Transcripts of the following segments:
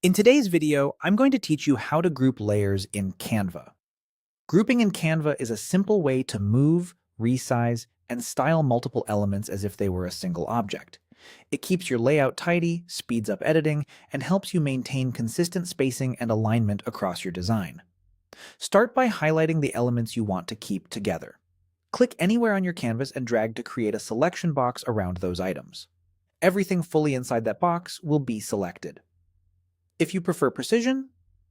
In today's video, I'm going to teach you how to group layers in Canva. Grouping in Canva is a simple way to move, resize, and style multiple elements as if they were a single object. It keeps your layout tidy, speeds up editing, and helps you maintain consistent spacing and alignment across your design. Start by highlighting the elements you want to keep together. Click anywhere on your canvas and drag to create a selection box around those items. Everything fully inside that box will be selected. If you prefer precision,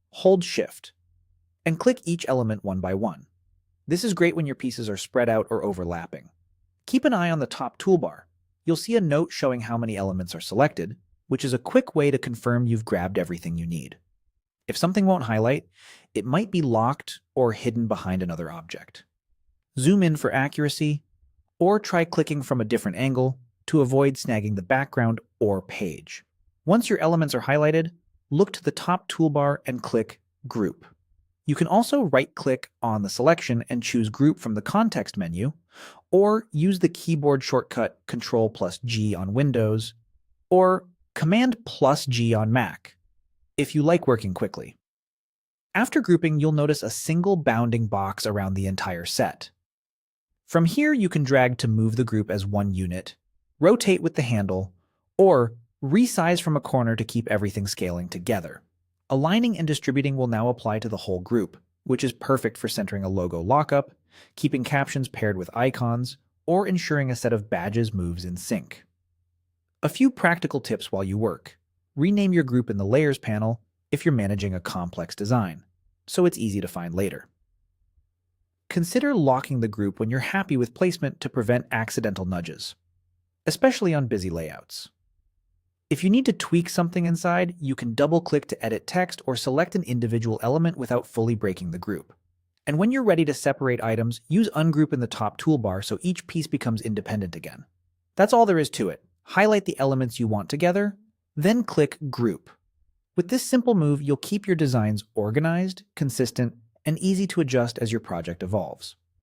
hold Shift and click each element one by one. This is great when your pieces are spread out or overlapping. Keep an eye on the top toolbar. You'll see a note showing how many elements are selected, which is a quick way to confirm you've grabbed everything you need. If something won't highlight, it might be locked or hidden behind another object. Zoom in for accuracy, or try clicking from a different angle to avoid snagging the background or page. Once your elements are highlighted, look to the top toolbar and click Group. You can also right-click on the selection and choose Group from the context menu, or use the keyboard shortcut Ctrl+G on Windows, or Command+G on Mac, if you like working quickly. After grouping, you'll notice a single bounding box around the entire set. From here, you can drag to move the group as one unit, rotate with the handle, or resize from a corner to keep everything scaling together. Aligning and distributing will now apply to the whole group, which is perfect for centering a logo lockup, keeping captions paired with icons, or ensuring a set of badges moves in sync. A few practical tips while you work. Rename your group in the Layers panel if you're managing a complex design, so it's easy to find later. Consider locking the group when you're happy with placement to prevent accidental nudges, especially on busy layouts. If you need to tweak something inside, you can double-click to edit text or select an individual element without fully breaking the group. And when you're ready to separate items, use ungroup in the top toolbar so each piece becomes independent again. That's all there is to it. Highlight the elements you want together, then click Group. With this simple move, you'll keep your designs organized, consistent, and easy to adjust as your project evolves.